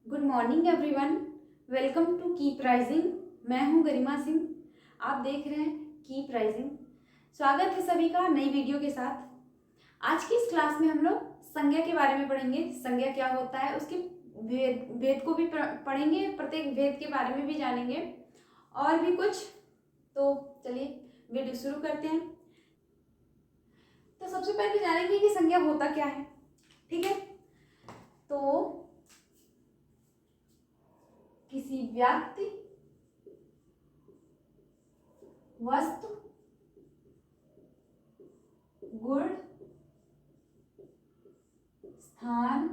Good morning everyone. Welcome to keep rising. मैं हूं गरिमा सिंह। आप देख रहे हैं कीप राइजिंग। स्वागत है सभी का नई वीडियो के साथ। आज की इस क्लास में हम लोग संज्ञा के बारे में पढ़ेंगे। संज्ञा क्या होता है, उसके भेद को भी पढ़ेंगे, प्रत्येक भेद के बारे में भी जानेंगे और भी कुछ। तो चलिए वीडियो शुरू करते हैं। तो सबसे पहले जानेंगे कि संज्ञा होता क्या है। ठीक है, तो किसी व्यक्ति, वस्तु, गुण, स्थान,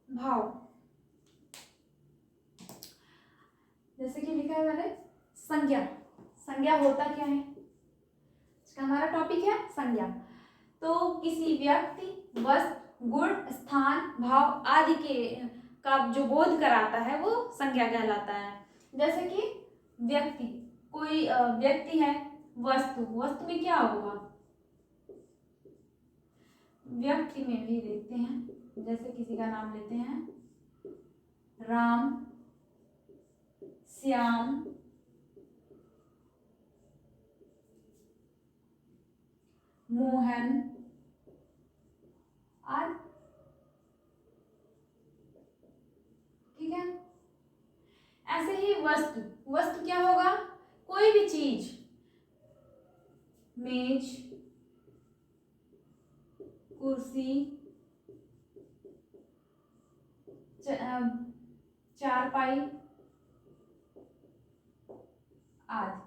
भाव। जैसे कि लिखा है मैंने संज्ञा। संज्ञा होता क्या है, इसका हमारा टॉपिक है संज्ञा। तो किसी व्यक्ति, वस्तु, गुण, स्थान, भाव आदि के का जो बोध कराता है वो संज्ञा कहलाता है। जैसे कि व्यक्ति, कोई व्यक्ति है। वस्तु, वस्तु में क्या होगा, व्यक्ति में भी देखते हैं। जैसे किसी का नाम लेते हैं, राम, श्याम, मोहन आदि। ठीक है, ऐसे ही वस्तु, वस्तु क्या होगा, कोई भी चीज, मेज, कुर्सी, चारपाई आदि।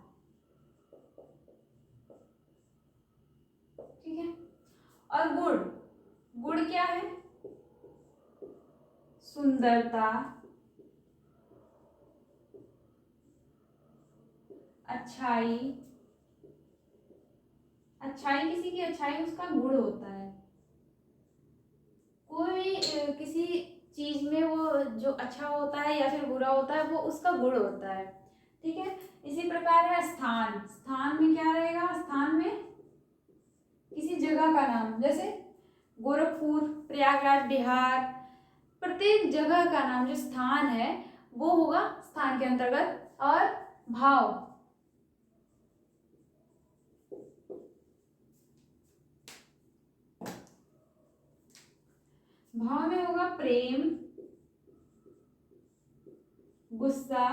ठीक है, और गुण, गुण क्या है, सुंदरता, अच्छाई। अच्छाई, किसी की अच्छाई उसका गुण होता है। कोई किसी चीज में वो जो अच्छा होता है या फिर बुरा होता है वो उसका गुण होता है। ठीक है, इसी प्रकार है स्थान। स्थान में क्या रहेगा, स्थान में किसी जगह का नाम, जैसे गोरखपुर, प्रयागराज, बिहार। प्रत्येक जगह का नाम जो स्थान है वो होगा स्थान के अंतर्गत। और भाव, भाव में होगा प्रेम, गुस्सा,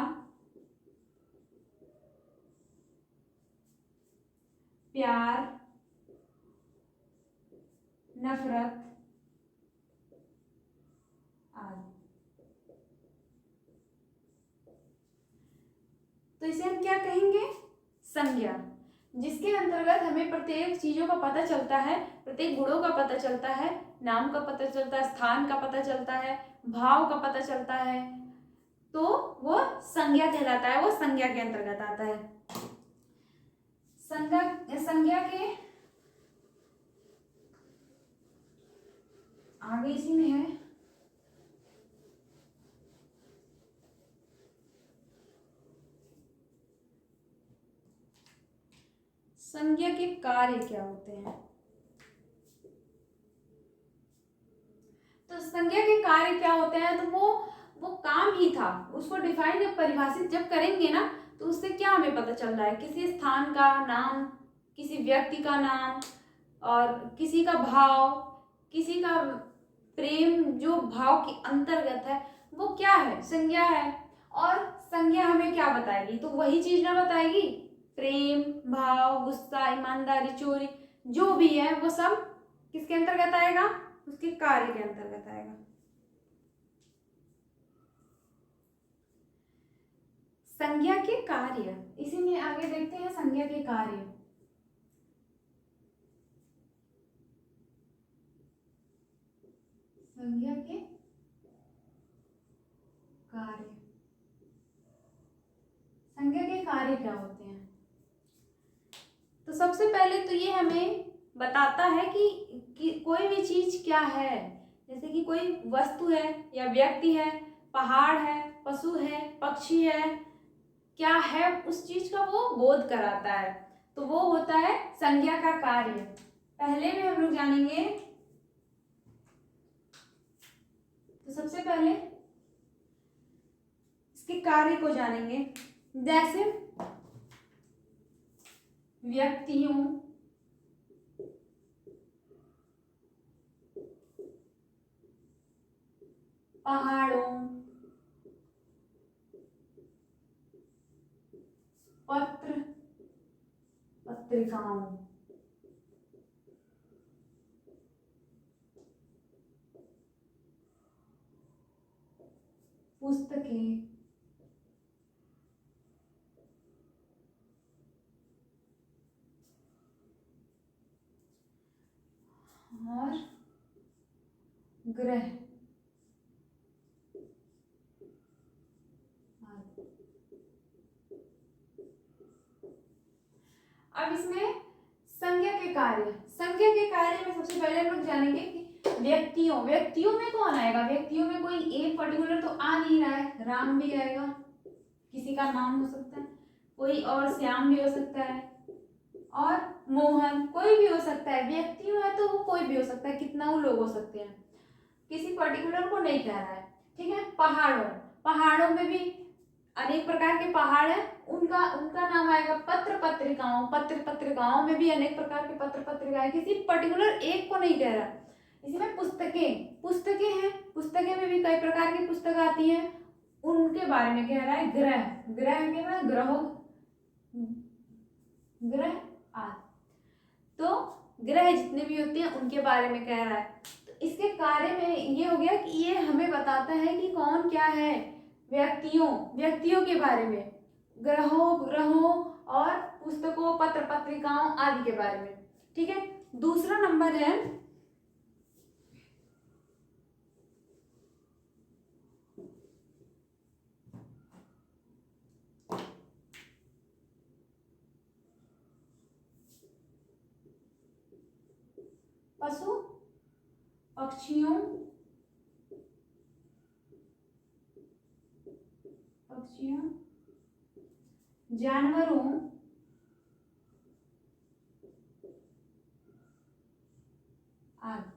प्यार, नफरत आदि। तो इसे हम क्या कहेंगे, संज्ञा, जिसके अंतर्गत हमें प्रत्येक चीजों का पता चलता है, प्रत्येक गुणों का पता चलता है, नाम का पता चलता है, स्थान का पता चलता है, भाव का पता चलता है। तो वो संज्ञा कहलाता है, वो संज्ञा के अंतर्गत आता है। संज्ञा, संज्ञा के आगे इसी में है संज्ञा के कार्य क्या होते हैं। तो संज्ञा के कार्य क्या होते हैं, तो वो काम ही था, उसको डिफाइन या परिभाषित जब करेंगे ना तो उससे क्या हमें पता चल रहा है, किसी स्थान का नाम, किसी व्यक्ति का नाम, और किसी का भाव, किसी का प्रेम जो भाव के अंतर्गत है वो क्या है, संज्ञा है। और संज्ञा हमें क्या बताएगी, तो वही चीज ना बताएगी, प्रेम, भाव, गुस्सा, ईमानदारी, चोरी, जो भी है वो सब किसके अंतर्गत आएगा, उसके कार्य के अंतर्गत आएगा। संज्ञा के कार्य, इसी में आगे देखते हैं संज्ञा के कार्य। संज्ञा के कार्य, संज्ञा के कार्य क्या होते हैं। तो सबसे पहले तो ये हमें बताता है कि कोई भी चीज क्या है। जैसे कि कोई वस्तु है या व्यक्ति है, पहाड़ है, पशु है, पक्षी है, क्या है, उस चीज का वो बोध कराता है, तो वो होता है संज्ञा का कार्य। पहले में हम लोग जानेंगे, तो सबसे पहले इसके कार्य को जानेंगे। जैसे व्यक्तियों, पहाड़ों, पत्र पत्रिकाओं, पुस्तकें, और ग्रह। अब इसमें संज्ञा के कार्य, संज्ञा के कार्य में सबसे पहले हम लोग जानेंगे कि व्यक्तियों, व्यक्तियों में कौन आएगा, व्यक्तियों में कोई एक पर्टिकुलर तो आ नहीं रहा है, राम भी आएगा, किसी का नाम हो सकता है, कोई और श्याम भी हो सकता है, और मोहन, कोई भी हो सकता है। व्यक्तियों है तो वो कोई भी हो सकता है, कितना वो लोग हो सकते हैं, किसी पर्टिकुलर को नहीं कह रहा है, ठीक है। पहाड़ों, पहाड़ों में भी अनेक प्रकार के पहाड़ है, उनका उनका नाम आएगा। पत्र पत्रिकाओं, पत्र पत्रिकाओं में भी अनेक प्रकार के पत्र पत्रिकाएं, किसी पर्टिकुलर एक को नहीं कह रहा। इसी में पुस्तकें, पुस्तकें हैं, पुस्तकें में भी कई प्रकार की पुस्तक आती हैं, उनके बारे में कह रहा है। ग्रह, ग्रह के बाद ग्रहों, ग्रह आदि, तो ग्रह जितने भी होते हैं उनके बारे में कह रहा है। तो इसके कार्य में ये हो गया कि ये हमें बताता है कि कौन क्या है, व्यक्तियों, व्यक्तियों के बारे में, ग्रहों, ग्रहों और पुस्तकों, पत्र पत्रिकाओं आदि के बारे में, ठीक है। दूसरा नंबर है पशु पक्षियों, पक्षियों, जानवरों आदि।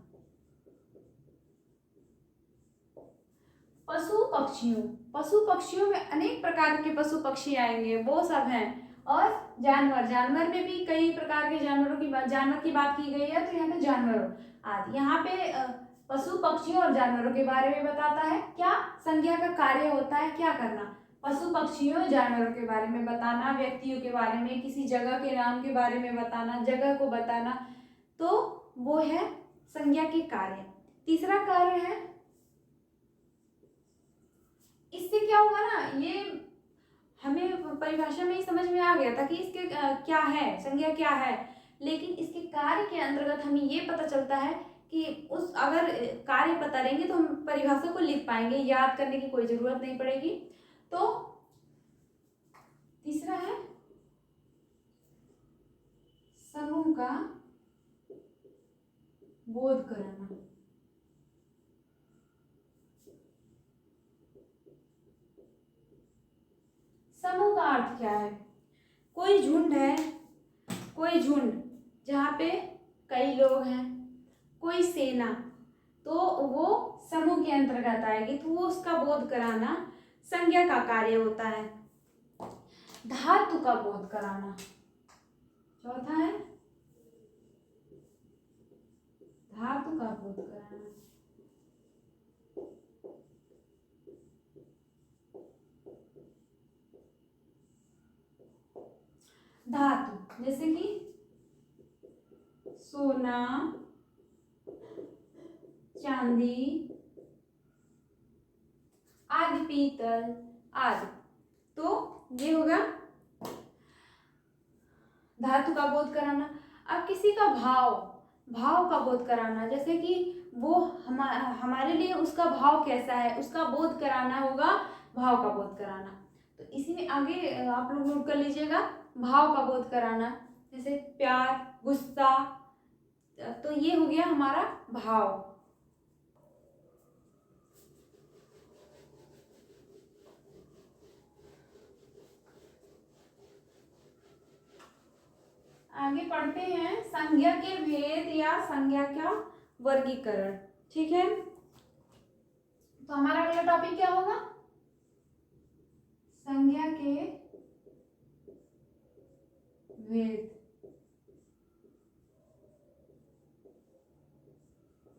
पशु पक्षियों, पशु पक्षियों में अनेक प्रकार के पशु पक्षी आएंगे, वो सब हैं। और जानवर, जानवर में भी कई प्रकार के जानवरों की बात, जानवर की बात की गई है, तो यहाँ पे जानवरों आदि। यहाँ पे पशु पक्षियों और जानवरों के बारे में बताता है। क्या संज्ञा का कार्य होता है, क्या करना, पशु पक्षियों जानवरों के बारे में बताना, व्यक्तियों के बारे में, किसी जगह के नाम के बारे में बताना, जगह को बताना, तो वो है संज्ञा के कार्य। तीसरा कार्य है, इससे क्या होगा ना, ये हमें परिभाषा में ही समझ में आ गया था कि इसके क्या है, संज्ञा क्या है, लेकिन इसके कार्य के अंतर्गत हमें ये पता चलता है कि उस अगर कार्य पता रहेंगे तो हम परिभाषा को लिख पाएंगे, याद करने की कोई जरूरत नहीं पड़ेगी। तो तीसरा है समूह का बोध कराना। समूह का अर्थ क्या है, कोई झुंड है, कोई झुंड जहाँ पे कई लोग हैं, कोई सेना, तो वो समूह के अंतर्गत आएगी, तो वो उसका बोध कराना संज्ञा का कार्य होता है। धातु का बोध कराना चौथा है, धातु का बोध कराना। धातु जैसे कि सोना, चांदी आदि, पीतल आदि, तो ये होगा धातु का बोध कराना। अब किसी का भाव, भाव का बोध कराना, जैसे कि वो हमारे लिए उसका भाव कैसा है, उसका बोध कराना होगा, भाव का बोध कराना। तो इसी में आगे आप लोग नोट कर लीजिएगा, भाव का बोध कराना, जैसे प्यार, गुस्सा, तो ये हो गया हमारा भाव। आगे पढ़ते हैं संज्ञा के भेद या संज्ञा का वर्गीकरण। ठीक है, तो हमारा अगला टॉपिक क्या होगा? संज्ञा के भेद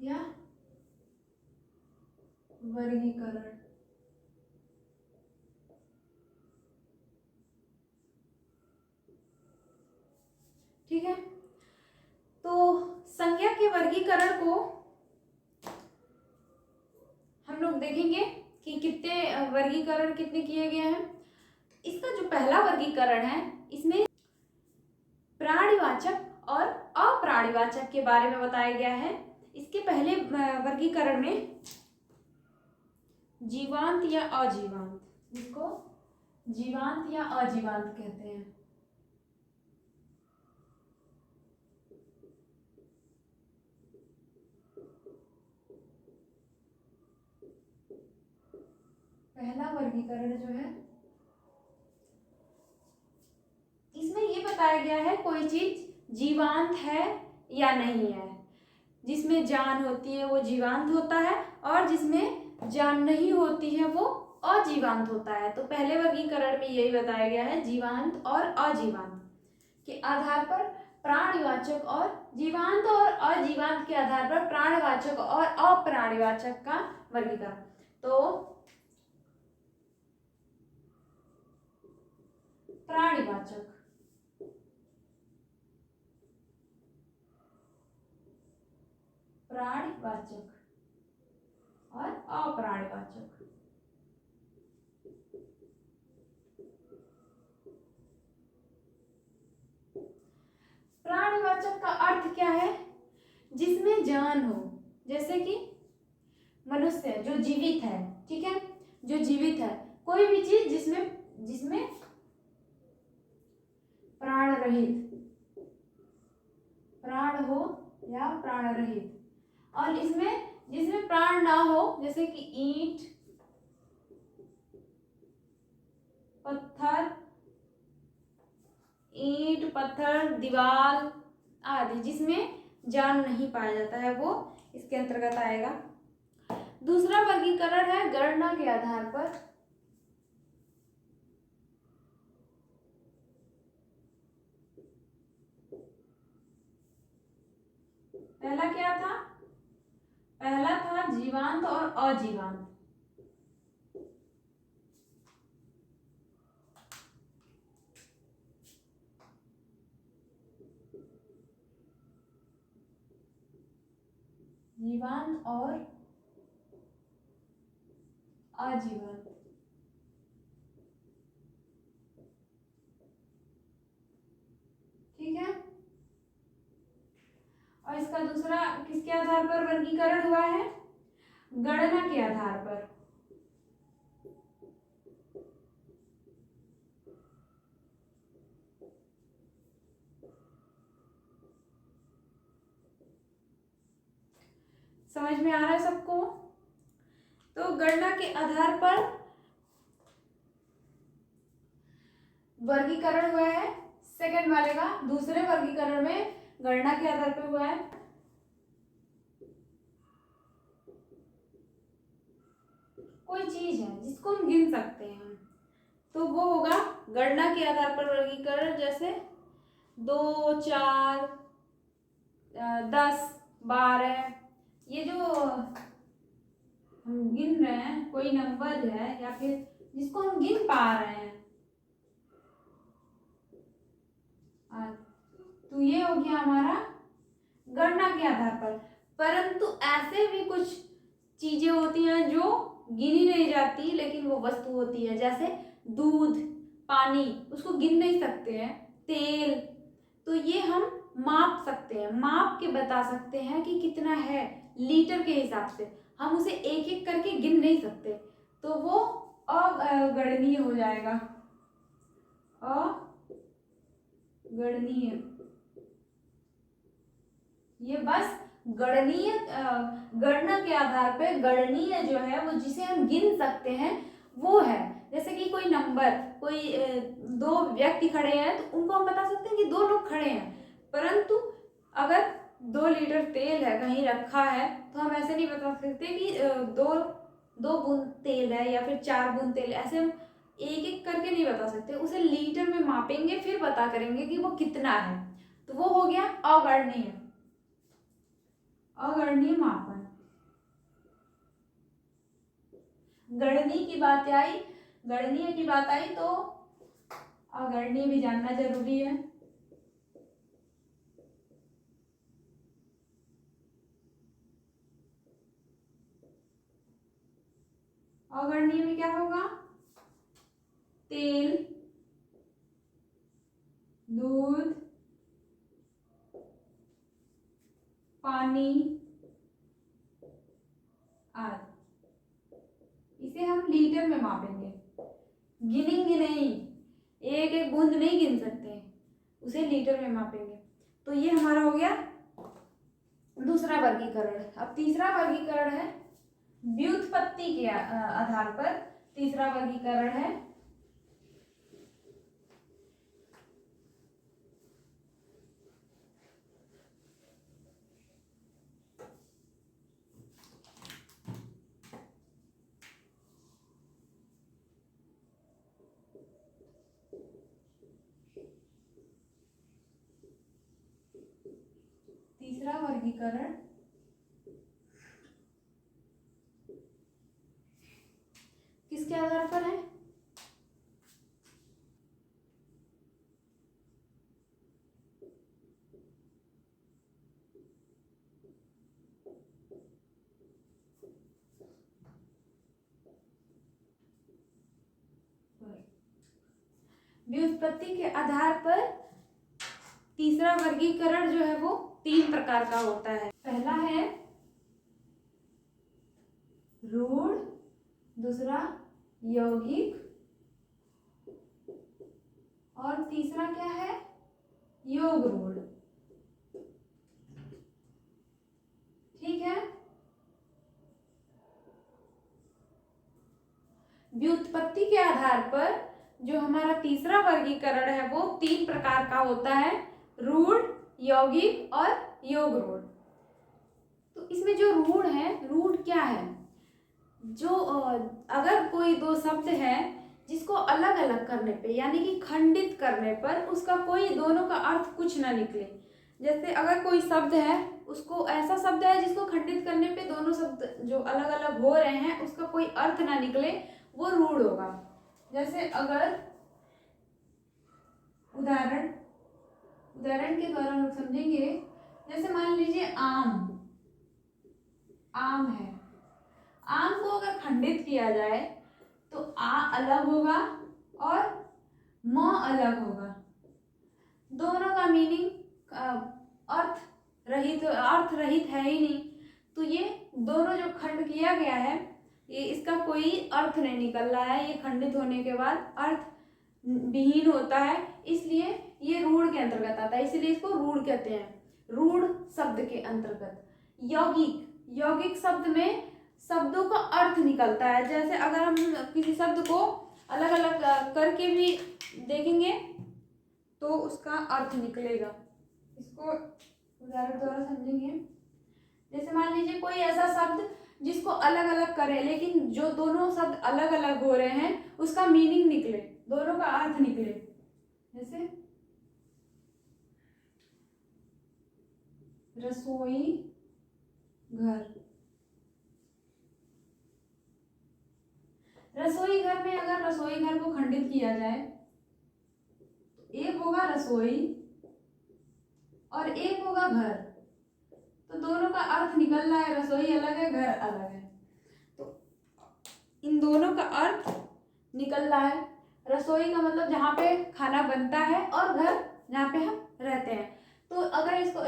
या वर्गीकरण। ठीक है, तो संज्ञा के वर्गीकरण को हम लोग देखेंगे कि कितने वर्गीकरण कितने किए गए हैं। इसका जो पहला वर्गीकरण है, इसमें प्राणिवाचक और अप्राणिवाचक के बारे में बताया गया है। इसके पहले वर्गीकरण में जीवांत या अजीवांत, जिसको जीवांत या अजीवांत कहते हैं, पहला वर्गीकरण जो है इसमें ये बताया गया है कोई चीज जीवांत है या नहीं है। जिसमें जान होती है वो जीवांत होता है और जिसमें जान नहीं होती है वो अजीवांत होता है। तो पहले वर्गीकरण में यही बताया गया है, जीवांत और अजीवांत के आधार पर प्राणिवाचक और जीवांत और अजीवांत के आधार पर प्राणवाचक और अप्राणिवाचक का वर्गीकरण। तो प्राणिवाचक, प्राणिवाचक और अप्राणिवाचक। प्राणिवाचक का अर्थ क्या है? जिसमें जान हो, जैसे कि मनुष्य जो जीवित है, ठीक है, जो जीवित है, कोई भी चीज जिसमें प्राण रहित, प्राण हो या प्राण रहित, और जिसमें प्राण ना हो, जैसे कि ईंट, पत्थर, दीवार आदि, जिसमें जान नहीं पाया जाता है, वो इसके अंतर्गत आएगा। दूसरा वर्गीकरण है गणना के आधार पर। पहला क्या था? पहला था जीवांत और अजीवांत। जीवांत और अजीवांत। ठीक है, और इसका दूसरा किसके आधार पर वर्गीकरण हुआ है? गणना के आधार पर। समझ में आ रहा है सबको? तो गणना के आधार पर वर्गीकरण हुआ है सेकंड वाले का। दूसरे वर्गीकरण में गणना के आधार पर हुआ है। कोई चीज है जिसको हम गिन सकते हैं, तो वो होगा गणना के आधार पर वर्गीकरण। जैसे 2, 4, 10, 12, ये जो हम गिन रहे हैं, कोई नंबर है या फिर जिसको हम गिन पा रहे हैं, तो ये हो गया हमारा गणना के आधार पर। परंतु ऐसे भी कुछ चीजें होती हैं जो गिनी नहीं जाती, लेकिन वो वस्तु होती है, जैसे दूध, पानी, उसको गिन नहीं सकते हैं। तेल, तो ये हम माप सकते हैं, माप के बता सकते हैं कि कितना है, लीटर के हिसाब से। हम उसे एक एक करके गिन नहीं सकते, तो वो अगणनीय हो जाएगा, अगणनीय। ये बस गणनीय, गणना के आधार पे गणनीय जो है वो जिसे हम गिन सकते हैं वो है। जैसे कि कोई नंबर, कोई 2 व्यक्ति खड़े हैं, तो उनको हम बता सकते हैं कि 2 लोग खड़े हैं, परंतु अगर 2 लीटर तेल है कहीं रखा है तो हम ऐसे नहीं बता सकते कि दो बूंद तेल है या फिर 4 बूंद तेल, ऐसे हम एक एक करके नहीं बता सकते, उसे लीटर में मापेंगे फिर पता करेंगे कि वो कितना है। तो वो हो गया अगणनीय, अगणनीय मापन। गणनीय की बात आई, गणनीय की बात आई तो अगणनीय भी जानना जरूरी है। अगणनीय में क्या होगा? तेल, दूध, पानी आदि। इसे हम लीटर में मापेंगे, गिनेंगे नहीं, एक एक बूंद नहीं गिन सकते, उसे लीटर में मापेंगे। तो ये हमारा हो गया दूसरा वर्गीकरण। अब तीसरा वर्गीकरण है व्युत्पत्ति के आधार पर। तीसरा वर्गीकरण है तीसरा वर्गीकरण किसके आधार पर है? व्युत्पत्ति के आधार पर तीसरा वर्गीकरण जो है वो 3 प्रकार का होता है। पहला है रूढ़, दूसरा यौगिक और तीसरा क्या है? योग रूढ़। ठीक है। व्युत्पत्ति के आधार पर जो हमारा तीसरा वर्गीकरण है वो 3 प्रकार का होता है, रूढ़, यौगिक और योग रूढ़। तो इसमें जो रूढ़ है, रूढ़ क्या है? जो अगर कोई 2 शब्द है जिसको अलग अलग करने पे यानी कि खंडित करने पर उसका कोई दोनों का अर्थ कुछ ना निकले। जैसे अगर कोई शब्द है, उसको ऐसा शब्द है जिसको खंडित करने पे दोनों शब्द जो अलग अलग हो रहे हैं उसका कोई अर्थ ना निकले, वो रूढ़ होगा। जैसे अगर उदाहरण के द्वारा हम समझेंगे, जैसे मान लीजिए आम, आम है, आम को अगर खंडित किया जाए तो आ अलग होगा और म अलग होगा, दोनों का मीनिंग अर्थ रहित है ही नहीं। तो ये दोनों जो खंड किया गया है ये इसका कोई अर्थ नहीं निकल रहा है, ये खंडित होने के बाद अर्थ विहीन होता है, इसलिए ये रूढ़ के अंतर्गत आता है, इसलिए इसको रूढ़ कहते हैं, रूढ़ शब्द के अंतर्गत। यौगिक शब्द में शब्दों का अर्थ निकलता है। जैसे अगर हम किसी शब्द को अलग अलग करके भी देखेंगे तो उसका अर्थ निकलेगा। इसको उदाहरण द्वारा समझेंगे। जैसे मान लीजिए कोई ऐसा शब्द जिसको अलग अलग करें लेकिन जो दोनों शब्द अलग अलग हो रहे हैं उसका मीनिंग निकले, दोनों का अर्थ निकले। जैसे रसोई घर, रसोई घर में अगर रसोई घर को खंडित किया जाए तो एक होगा रसोई और एक होगा घर, तो दोनों का अर्थ निकल रहा है, रसोई अलग है घर अलग है, तो इन दोनों का अर्थ निकल रहा है। रसोई का मतलब जहाँ पे खाना बनता है और घर जहाँ पे हम रहते हैं। तो अगर इसको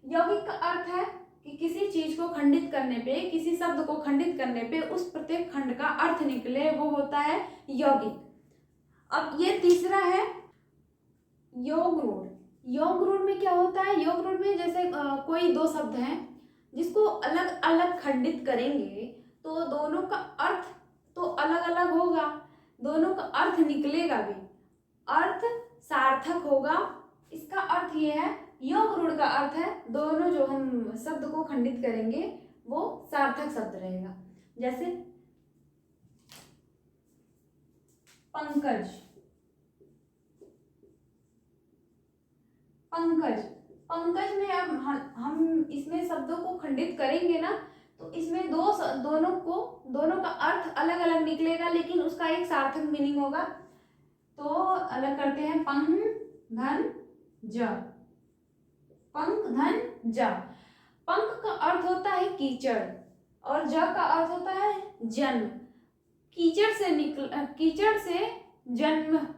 यौगिक का अर्थ है कि किसी चीज को खंडित करने पे, किसी शब्द को खंडित करने पे उस प्रत्येक खंड का अर्थ निकले, वो होता है यौगिक। अब ये तीसरा है योग रूढ़। योग रूढ़ में क्या होता है? योग रूढ़ में जैसे कोई 2 शब्द हैं जिसको अलग अलग खंडित करेंगे तो दोनों का अर्थ तो अलग अलग होगा, दोनों का अर्थ निकलेगा भी, अर्थ सार्थक होगा। इसका अर्थ ये है योग रूढ़ का अर्थ है, दोनों जो हम शब्द को खंडित करेंगे वो सार्थक शब्द रहेगा। जैसे पंकज, पंकज, पंकज में अब हम इसमें शब्दों को खंडित करेंगे ना, तो इसमें दोनों का अर्थ अलग अलग निकलेगा, लेकिन उसका एक सार्थक मीनिंग होगा। तो अलग करते हैं, पंख धन ज, पंख धन ज। पंख का अर्थ होता है कीचड़ और ज का अर्थ होता है जन्म। कीचड़ से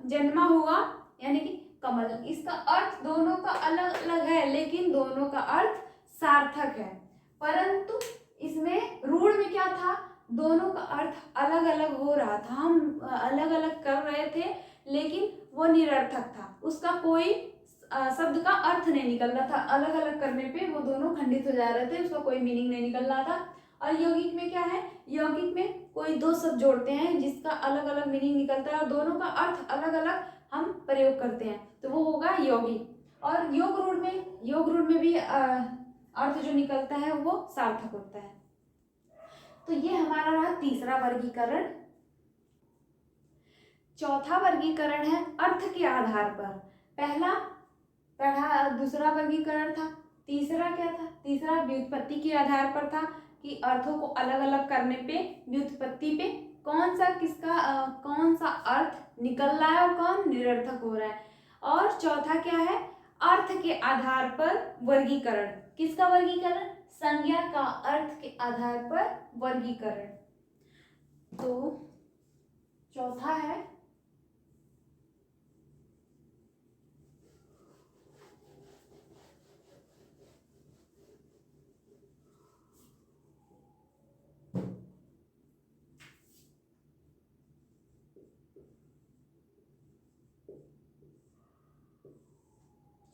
जन्मा हुआ यानी कि कमल। इसका अर्थ दोनों का अलग अलग है, लेकिन दोनों का अर्थ सार्थक है। परंतु इसमें रूढ़ में क्या था, दोनों का अर्थ अलग अलग हो रहा था, हम अलग अलग कर रहे थे, लेकिन वो निरर्थक था, उसका कोई शब्द का अर्थ नहीं निकल रहा था। अलग अलग करने पे वो दोनों खंडित हो जा रहे थे, उसका कोई मीनिंग नहीं निकल रहा था। और यौगिक में क्या है, यौगिक में कोई दो शब्द जोड़ते हैं जिसका अलग अलग मीनिंग निकलता है और दोनों का अर्थ अलग अलग हम प्रयोग करते हैं, तो वो होगा यौगिक। और योग रूढ़ में भी अर्थ जो निकलता है वो सार्थक होता है। तो ये हमारा रहा तीसरा वर्गीकरण। चौथा वर्गीकरण है अर्थ के आधार पर। दूसरा वर्गीकरण था। तीसरा क्या था, तीसरा व्युत्पत्ति के आधार पर था कि अर्थों को अलग अलग करने पे, व्युत्पत्ति पे कौन सा अर्थ निकल रहा है और कौन निरर्थक हो रहा है। और चौथा क्या है, अर्थ के आधार पर वर्गीकरण। किसका वर्गीकरण, संज्ञा का अर्थ के आधार पर वर्गीकरण। तो चौथा है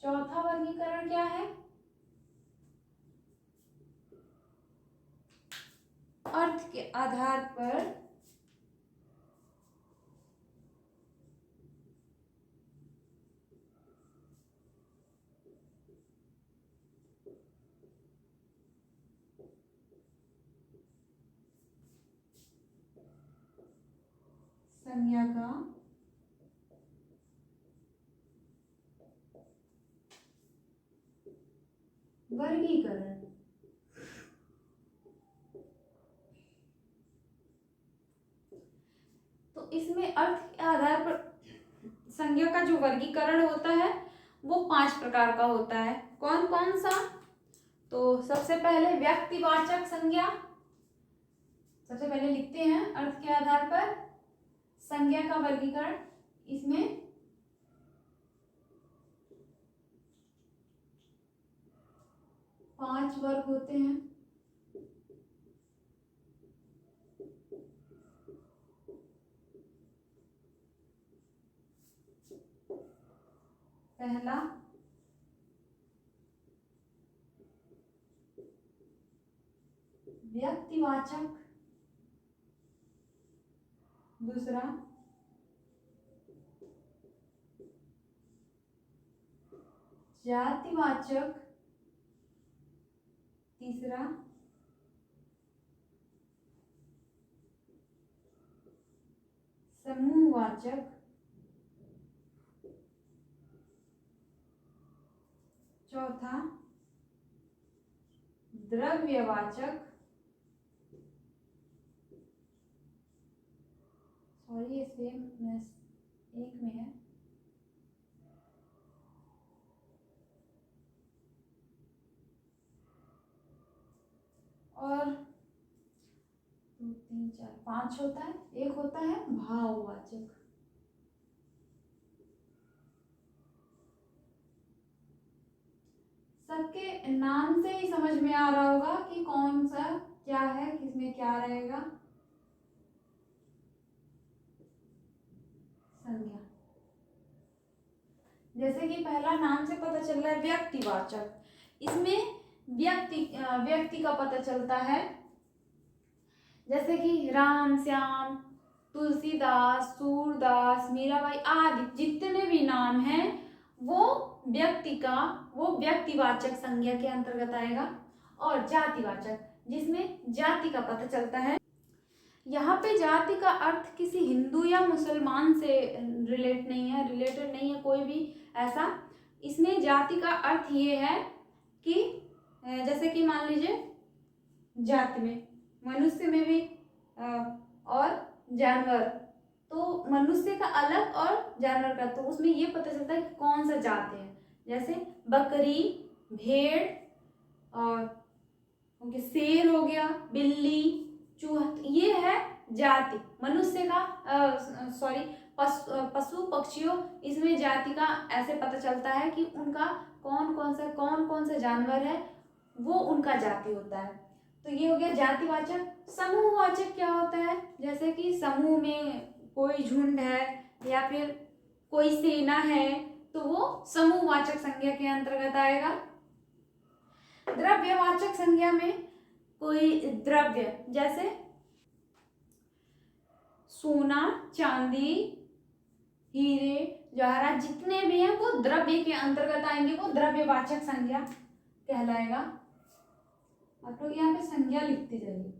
चौथा वर्गीकरण क्या है, अर्थ के आधार पर संज्ञा का वर्गीकरण। तो इसमें अर्थ के आधार पर संज्ञा का जो वर्गीकरण होता है वो 5 प्रकार का होता है। कौन कौन सा, तो सबसे पहले व्यक्तिवाचक संज्ञा। सबसे पहले लिखते हैं अर्थ के आधार पर संज्ञा का वर्गीकरण। इसमें पांच वर्ग होते हैं। पहला व्यक्तिवाचक, दूसरा जातिवाचक, तीसरा समूहवाचक, चौथा द्रव्यवाचक, सॉरी ये सेम एक में है, और 2 3 4 5 होता है। एक होता है भाववाचक। सबके नाम से ही समझ में आ रहा होगा कि कौन सा क्या है, किसमें क्या रहेगा। संज्ञा, जैसे कि पहला नाम से पता चल रहा है व्यक्तिवाचक, इसमें व्यक्ति का पता चलता है, जैसे कि राम, श्याम, तुलसीदास, सूरदास, मीराबाई आदि जितने भी नाम हैं वो वो व्यक्तिवाचक संज्ञा के अंतर्गत आएगा। और जातिवाचक, जिसमें जाति का पता चलता है। यहाँ पे जाति का अर्थ किसी हिंदू या मुसलमान से रिलेटेड नहीं है कोई भी ऐसा। इसमें जाति का अर्थ ये है कि जैसे कि मान लीजिए जाति में मनुष्य में भी और जानवर, तो मनुष्य का अलग और जानवर का, तो उसमें ये पता चलता है कि कौन सा जाति है। जैसे बकरी, भेड़, और शेर हो गया, बिल्ली, चूहा, ये है जाति मनुष्य का। सॉरी, पशु पक्षियों, इसमें जाति का ऐसे पता चलता है कि उनका कौन कौन सा जानवर है, वो उनका जाति होता है। तो ये हो गया जातिवाचक। समूहवाचक क्या होता है? जैसे कि समूह में कोई झुंड है या फिर कोई सेना है, तो वो समूहवाचक संज्ञा के अंतर्गत आएगा। द्रव्यवाचक संज्ञा में कोई द्रव्य, जैसे सोना, चांदी, हीरे, जवाहरात, जितने भी हैं वो द्रव्य के अंतर्गत आएंगे, वो द्रव्यवाचक संज्ञा कहलाएगा। आप लोग यहाँ पे संज्ञा लिखते जाइए।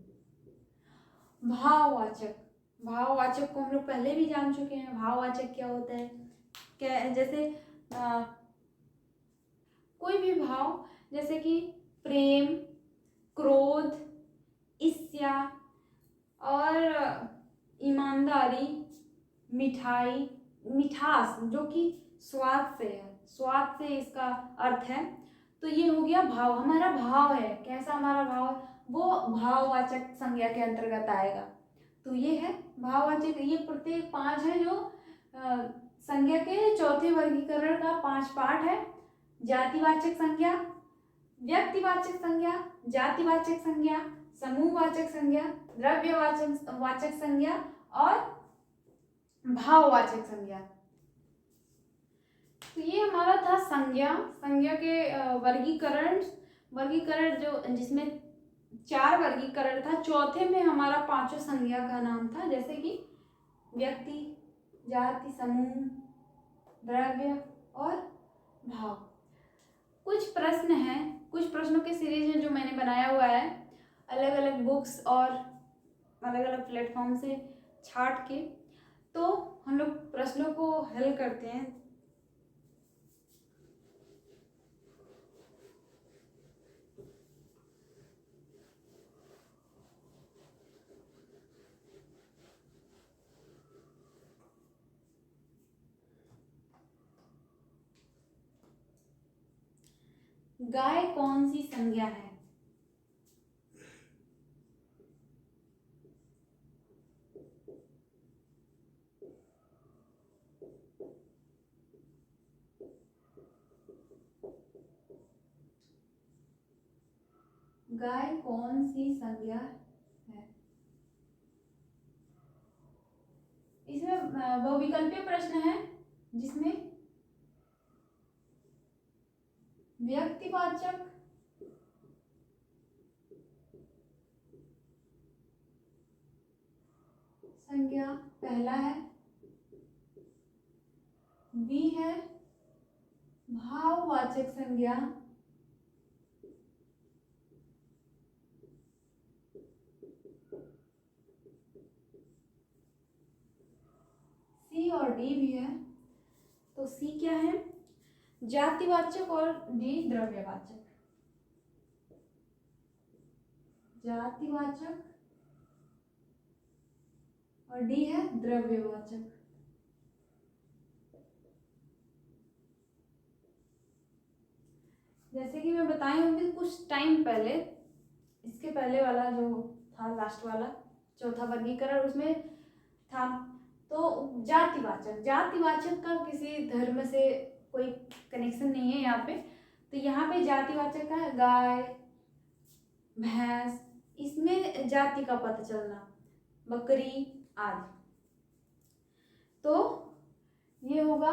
भाववाचक, भाववाचक को हम लोग पहले भी जान चुके हैं। भाववाचक क्या होता है? क्या, जैसे कोई भी भाव, जैसे कि प्रेम, क्रोध, ईर्ष्या और ईमानदारी, मिठाई, मिठास जो कि स्वाद से है, स्वाद से इसका अर्थ है। तो ये हो गया भाव। हमारा भाव है, कैसा हमारा भाव है, वो भाववाचक संज्ञा के अंतर्गत आएगा। तो ये है भाववाचक। ये प्रत्येक 5 है जो संज्ञा के चौथे वर्गीकरण का 5 पार्ट है। जातिवाचक संज्ञा, व्यक्तिवाचक संज्ञा, जातिवाचक संज्ञा, समूहवाचक संज्ञा, द्रव्यवाचक संज्ञा और भाववाचक संज्ञा। तो ये हमारा था संज्ञा के वर्गीकरण जो, जिसमें 4 वर्गीकरण था। चौथे में हमारा 5 संज्ञा का नाम था, जैसे कि व्यक्ति, जाति, समूह, द्रव्य और भाव। कुछ प्रश्न हैं, कुछ प्रश्नों के सीरीज है जो मैंने बनाया हुआ है अलग अलग बुक्स और अलग अलग प्लेटफॉर्म से छाट के। तो हम लोग प्रश्नों को हल करते हैं। गाय कौन सी संज्ञा है? गाय कौन सी संज्ञा है? इसमें बहुविकल्पीय प्रश्न है, जिसमें व्यक्तिवाचक, संज्ञा पहला है, बी है भाववाचक संज्ञा, सी और डी भी है। तो सी क्या है? जातिवाचक और डी द्रव्यवाचक। जातिवाचक और डी है द्रव्यवाचक। जैसे कि मैं बताई होंगी कुछ टाइम पहले, इसके पहले वाला जो था लास्ट वाला चौथा वर्गीकरण, उसमें था। तो जातिवाचक का किसी धर्म से कोई कनेक्शन नहीं है यहाँ पे। तो यहाँ पे जातिवाचक का है गाय, भैंस, इसमें जाति का पता चलना, बकरी आदि। तो ये होगा,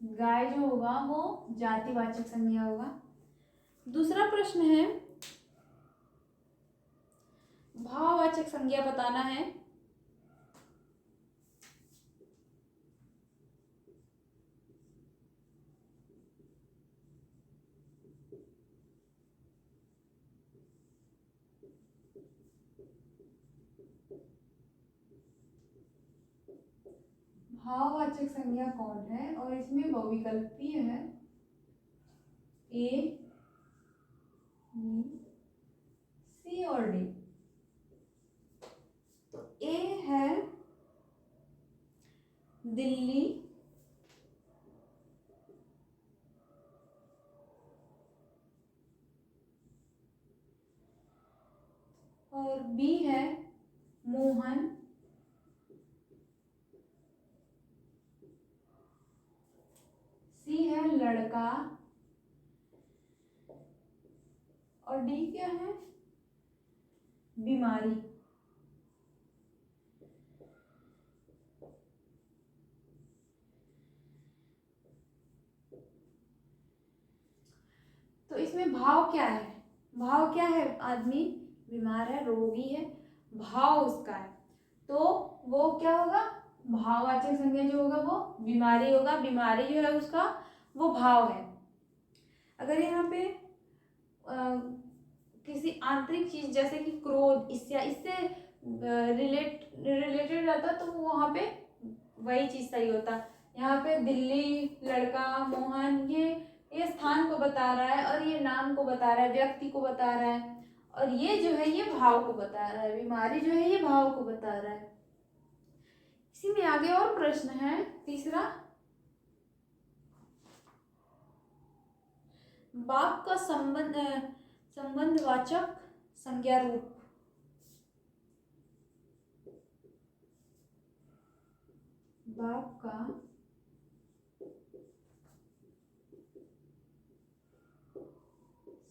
गाय जो होगा वो जातिवाचक संज्ञा होगा। दूसरा प्रश्न है, भाववाचक संज्ञा बताना है। भाववाचक संज्ञा कौन है, और इसमें बहुविकल्पीय है ए, बी, सी और डी। तो ए है दिल्ली, और बी है मोहन, सी है लड़का, और डी क्या है, बीमारी। तो इसमें भाव क्या है, भाव क्या है, आदमी बीमार है, रोगी है, भाव उसका है, तो वो क्या होगा, भाववाचक संज्ञा जो होगा वो बीमारी होगा, बीमारी जो है उसका वो भाव है। अगर यहाँ पे किसी आंतरिक चीज जैसे कि क्रोध, इससे रिलेटेड रहता तो वहाँ पे वही चीज सही होता। यहाँ पे दिल्ली, लड़का, मोहन, ये स्थान को बता रहा है, और ये नाम को बता रहा है, व्यक्ति को बता रहा है, और ये जो है ये भाव को बता रहा है, बीमारी जो है ये भाव को बता रहा है। इसी में आगे और प्रश्न है, तीसरा, बाप का संबंधवाचक संज्ञा रूप। बाप का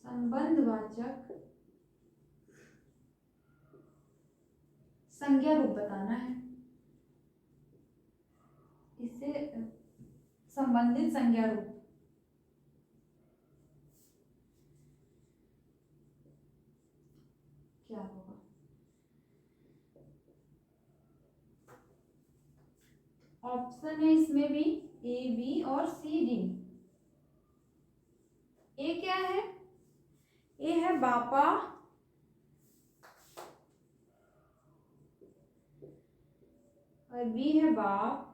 संबंधवाचक संज्ञा रूप बताना है, इससे संबंधित संज्ञा रूप क्या होगा। ऑप्शन है इसमें भी ए, बी और सी, डी। ए क्या है, ए है बापा, और बी है बाप,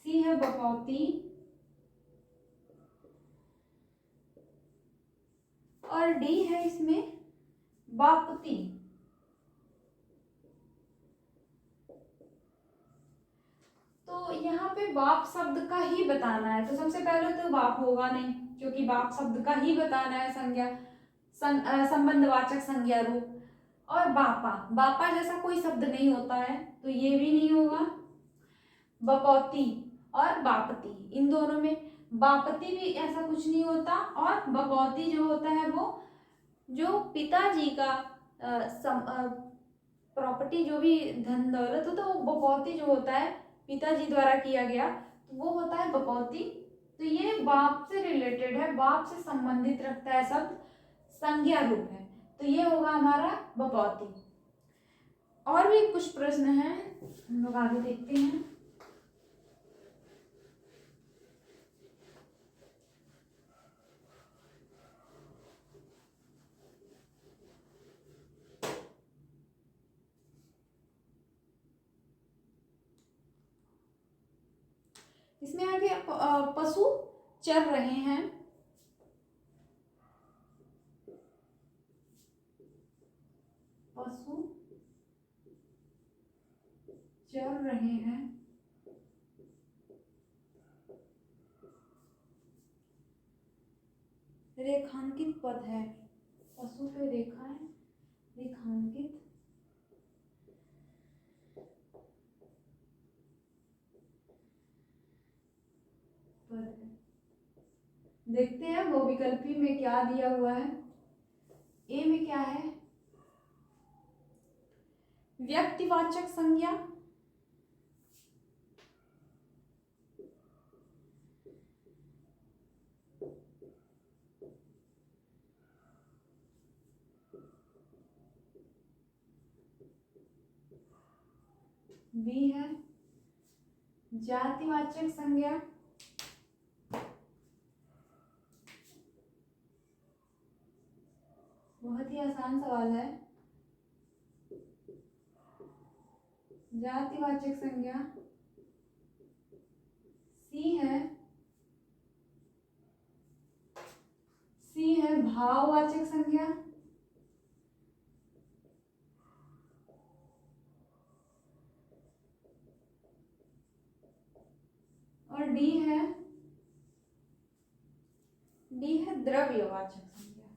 सी है बपौती, और डी है इसमें बापती। तो यहाँ पे बाप शब्द का ही बताना है, तो सबसे पहले तो बाप होगा नहीं, क्योंकि बाप शब्द का ही बताना है संज्ञा, संबंधवाचक संज्ञा रूप। और बापा, बापा जैसा कोई शब्द नहीं होता है, तो ये भी नहीं होगा। बपौती और बापती, इन दोनों में बापती भी ऐसा कुछ नहीं होता, और बपौती जो होता है वो जो पिताजी का प्रॉपर्टी, जो भी धन दौलत होता है, वो बपौती जो होता है पिताजी द्वारा किया गया, तो वो होता है बपौती। तो ये बाप से रिलेटेड है, बाप से संबंधित रखता है शब्द, संज्ञा रूप है, तो ये होगा हमारा बपौती। और भी कुछ प्रश्न हैं, हम लोग आगे देखते हैं। इसमें आगे पशु चर रहे हैं, पशु चर रहे हैं, रेखांकित पद है, पशु पे रेखा है, रेखांकित पद है। देखते हैं वो विकल्पी में क्या दिया हुआ है। ए में क्या है, व्यक्तिवाचक संज्ञा, बी है जातिवाचक संज्ञा, बहुत ही आसान सवाल है। जातिवाचक संज्ञा। सी है भाववाचक संज्ञा। और डी है द्रव्यवाचक संज्ञा।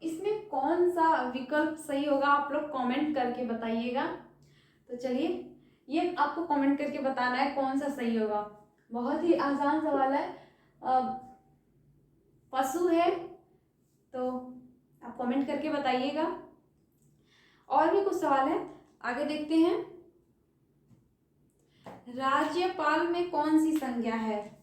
इसमें कौन सा विकल्प सही होगा आप लोग कमेंट करके बताइएगा। तो चलिए ये आपको कमेंट करके बताना है कौन सा सही होगा। बहुत ही आसान सवाल है। पशु है तो आप कमेंट करके बताइएगा। और भी कुछ सवाल है, आगे देखते हैं। राज्यपाल में कौन सी संज्ञा है?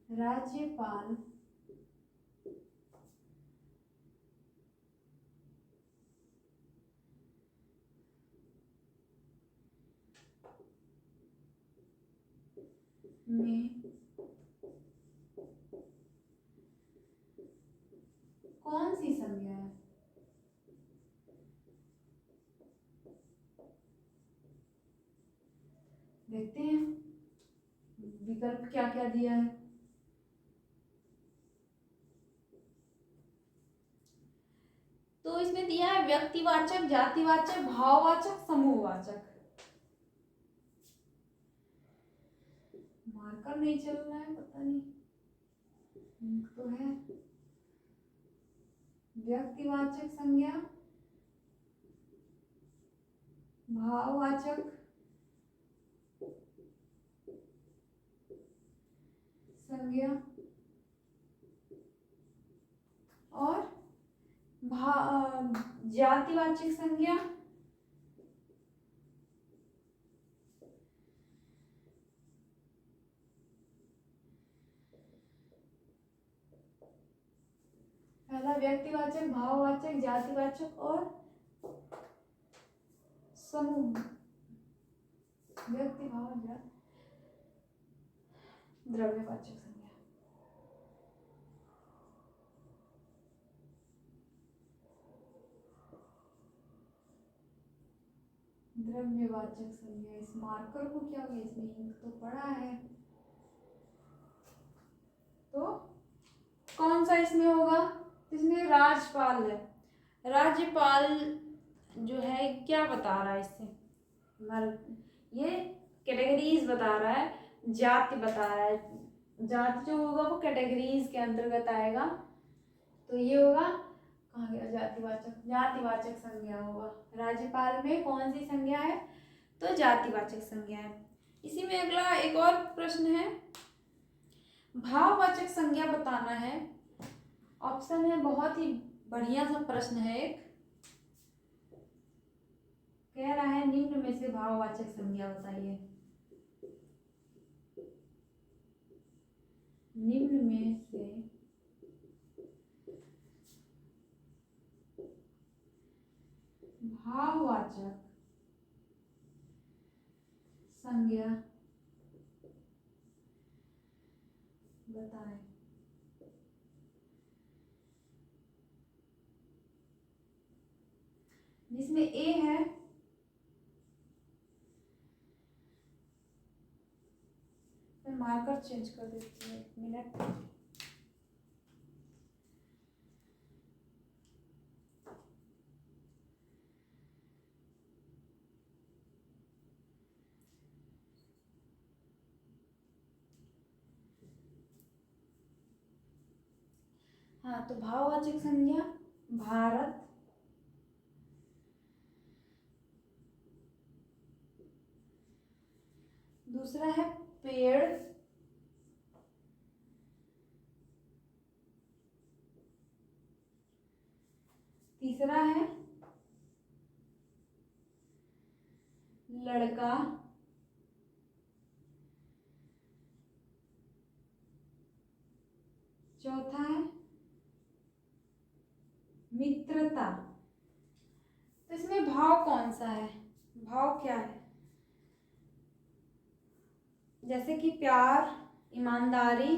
राज्यपाल में कौन सी संज्ञा है? देखते हैं विकल्प क्या क्या दिया है। तो इसमें दिया है व्यक्तिवाचक, जातिवाचक, भाववाचक, समूहवाचक। मार्कर नहीं चल रहा है, पता नहीं। तो है व्यक्तिवाचक संज्ञा, भाववाचक संज्ञा और जातिवाचक संज्ञा। पहला व्यक्तिवाचक, भाववाचक, जातिवाचक और समूह। व्यक्ति, भाव, द्रव्यवाचक संज्ञा। द्रव्यवाचक संज्ञा। इस मार्कर को क्या हुआ? इसमें इंक तो पड़ा है, तो कौन सा इसमें होगा? इसमें राज्यपाल है। राज्यपाल जो है क्या बता रहा है इससे? ये कैटेगरीज बता रहा है, जाति बता रहा है। जाति जो होगा वो कैटेगरीज के अंतर्गत आएगा। तो ये होगा, कहाँ गया जातिवाचक? जातिवाचक संज्ञा होगा। राज्यपाल में कौन सी संज्ञा है? तो जातिवाचक संज्ञा है। इसी में अगला एक और प्रश्न है, भाववाचक संज्ञा बताना है। ऑप्शन है, बहुत ही बढ़िया सा प्रश्न है। एक कह रहा है निम्न में से भाववाचक संज्ञा बताइए। निम्न में से भाववाचक संज्ञा बताएं। जिसमें ए है मैं मार्कर चेंज कर देती हूँ, एक मिनट। हाँ, तो भाववाचक संज्ञा भारत, दूसरा है पेड़, तीसरा है लड़का, चौथा है मित्रता, तो इसमें भाव कौन सा है, भाव क्या है? जैसे कि प्यार, ईमानदारी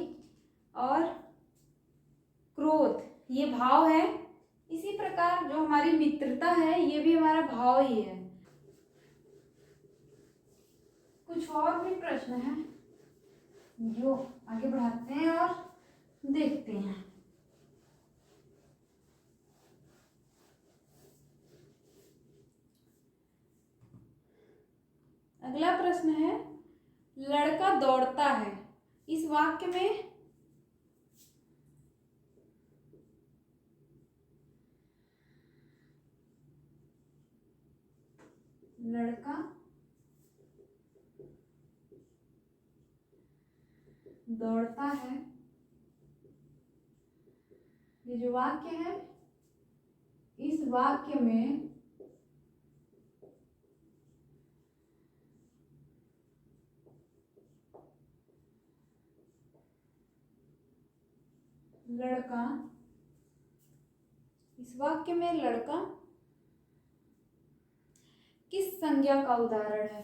और क्रोध, ये भाव है। इसी प्रकार जो हमारी मित्रता है ये भी हमारा भाव ही है। कुछ और भी प्रश्न हैं जो आगे बढ़ाते हैं और देखते हैं। अगला प्रश्न है, लड़का दौड़ता है, इस वाक्य में लड़का दौड़ता है, ये जो वाक्य है, इस वाक्य में लड़का, इस वाक्य में लड़का किस संज्ञा का उदाहरण है?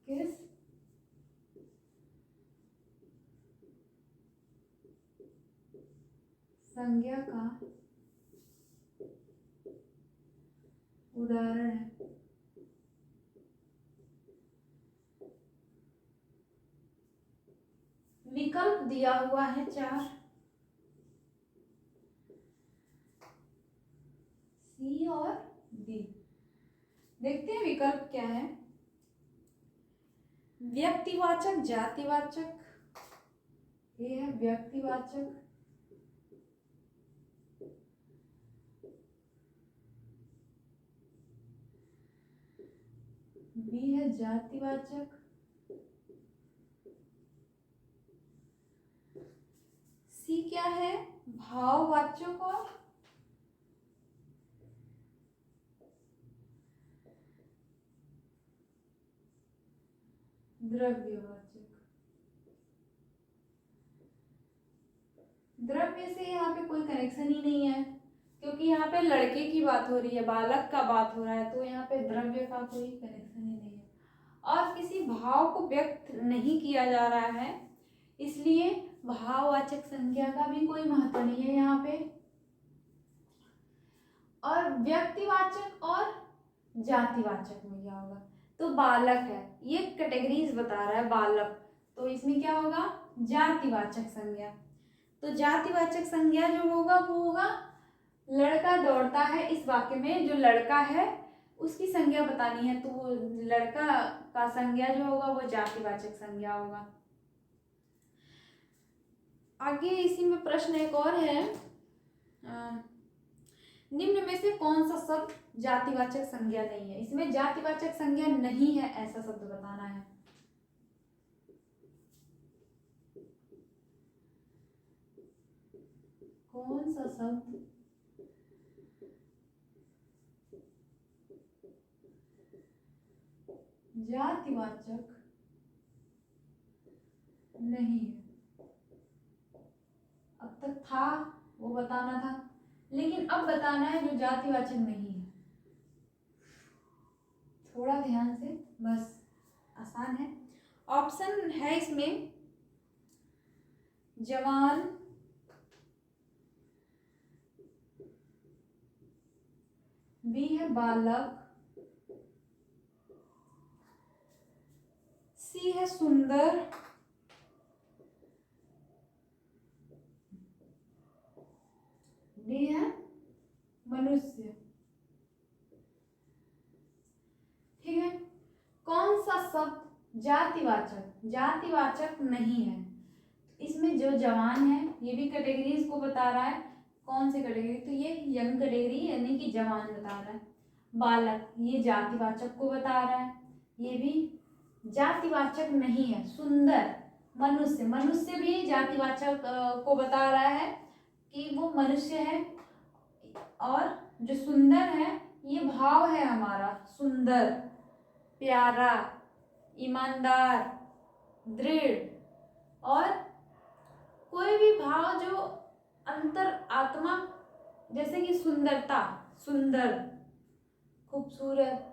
किस संज्ञा का उदाहरण है? विकल्प दिया हुआ है 4, सी और डी। देखते हैं विकल्प क्या है। व्यक्तिवाचक, जातिवाचक, ये है व्यक्तिवाचक, बी है जातिवाचक, सी क्या है भाववाचक और द्रव्यवाचक। द्रव्य से यहाँ पे कोई कनेक्शन ही नहीं है, क्योंकि यहाँ पे लड़के की बात हो रही है, बालक का बात हो रहा है, तो यहाँ पे द्रव्य का कोई कनेक्शन ही नहीं है। और किसी भाव को व्यक्त नहीं किया जा रहा है, इसलिए भाववाचक संज्ञा का भी कोई महत्व नहीं है यहाँ पे। और व्यक्तिवाचक और जातिवाचक में क्या होगा? तो बालक है, ये कैटेगरीज बता रहा है बालक, तो इसमें क्या होगा? जातिवाचक संज्ञा। तो जातिवाचक संज्ञा जो होगा वो होगा लड़का दौड़ता है, इस वाक्य में जो लड़का है उसकी संज्ञा बतानी है, तो वो लड़का का संज्ञा जो होगा वो जातिवाचक संज्ञा होगा। आगे इसी में प्रश्न एक और है, निम्न में से कौन सा शब्द जातिवाचक संज्ञा नहीं है? इसमें जातिवाचक संज्ञा नहीं है ऐसा शब्द बताना है। कौन सा शब्द जातिवाचक नहीं है? अब तक था वो बताना था, लेकिन अब बताना है जो जातिवाचक नहीं है। थोड़ा ध्यान से, बस आसान है। ऑप्शन है इसमें जवान, बी है बालक, सी है सुंदर, डी है मनुष्य। ठीक है, कौन सा शब्द जातिवाचक नहीं है? इसमें जो जवान है ये भी कैटेगरीज को बता रहा है। कौन सी कैटेगरी? तो ये यंग कैटेगरी यानी कि जवान बता रहा है। बालक ये जातिवाचक को बता रहा है, ये भी जातिवाचक नहीं है। सुंदर, मनुष्य भी जातिवाचक को बता रहा है कि वो मनुष्य है। और जो सुंदर है ये भाव है हमारा, सुंदर, प्यारा, ईमानदार, दृढ़ और आत्मा, जैसे कि सुंदरता, सुंदर, खूबसूरत,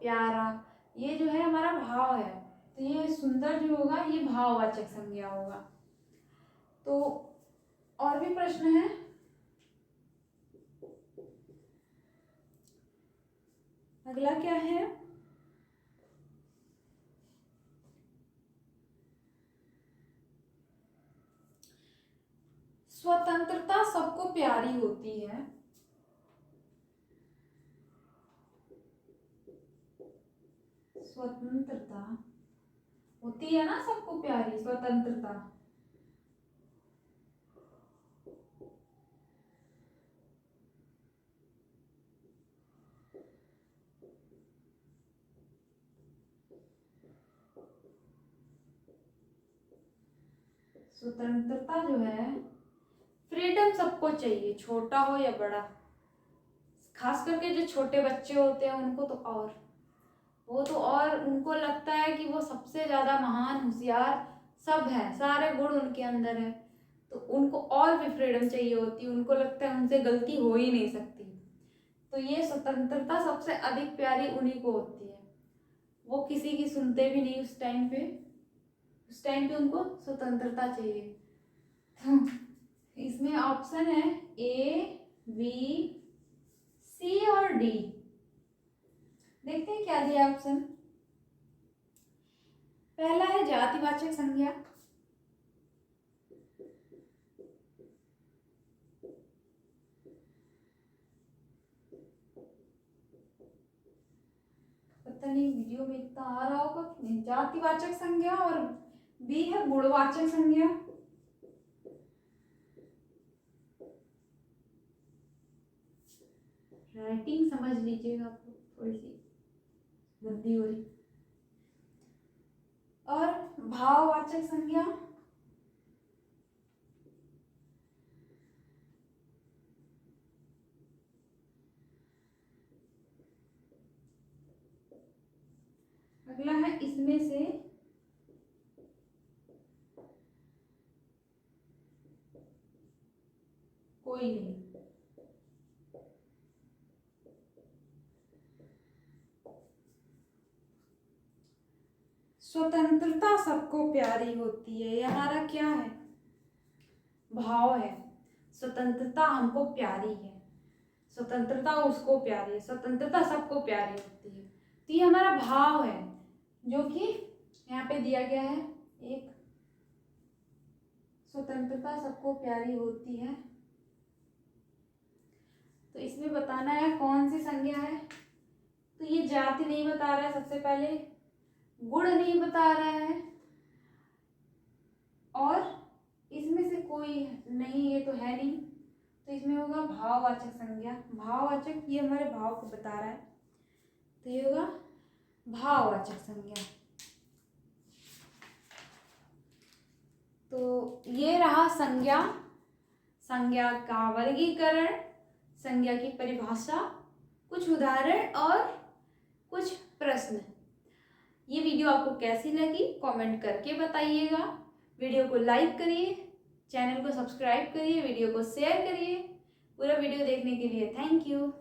प्यारा, ये जो है हमारा भाव है। तो ये सुंदर जो होगा ये भाववाचक संज्ञा होगा। तो और भी प्रश्न है? अगला क्या है? स्वतंत्रता सबको प्यारी होती है। स्वतंत्रता होती है ना सबको प्यारी, स्वतंत्रता। स्वतंत्रता जो है, फ्रीडम सबको चाहिए, छोटा हो या बड़ा। खास करके जो छोटे बच्चे होते हैं उनको तो और, वो तो और उनको लगता है कि वो सबसे ज़्यादा महान, होशियार सब है, सारे गुण उनके अंदर है। तो उनको और भी फ्रीडम चाहिए होती है, उनको लगता है उनसे गलती हो ही नहीं सकती। तो ये स्वतंत्रता सबसे अधिक प्यारी उन्हीं को होती है। वो किसी की सुनते भी नहीं उस टाइम पे, उस टाइम पे उनको स्वतंत्रता चाहिए। तो इसमें ऑप्शन है ए, बी, सी और डी। देखते हैं क्या दिया ऑप्शन। पहला है जातिवाचक संज्ञा, पता नहीं वीडियो में इतना आ रहा होगा कि नहीं। जातिवाचक संज्ञा, और बी है गुणवाचक संज्ञा। राइटिंग समझ लीजिएगा, आपको थोड़ी सी गंदी हो रही। और भाववाचक संज्ञा, अगला है इसमें से कोई नहीं। स्वतंत्रता सबको प्यारी होती है, ये हमारा क्या है? भाव है। स्वतंत्रता हमको प्यारी है, स्वतंत्रता उसको प्यारी है, स्वतंत्रता सबको प्यारी होती है। तो ये हमारा भाव है, जो कि यहाँ पे दिया गया है। एक, स्वतंत्रता सबको प्यारी होती है। तो इसमें बताना है कौन सी संज्ञा है। तो ये जाति नहीं बता रहा है, सबसे पहले गुण नहीं बता रहा है, और इसमें से कोई नहीं, ये तो है नहीं। तो इसमें होगा भाववाचक संज्ञा। भाववाचक, ये हमारे भाव को बता रहा है, तो ये होगा भाववाचक संज्ञा। तो ये रहा संज्ञा, संज्ञा का वर्गीकरण, संज्ञा की परिभाषा, कुछ उदाहरण और कुछ प्रश्न। ये वीडियो आपको कैसी लगी कमेंट करके बताइएगा। वीडियो को लाइक करिए, चैनल को सब्सक्राइब करिए, वीडियो को शेयर करिए। पूरा वीडियो देखने के लिए थैंक यू।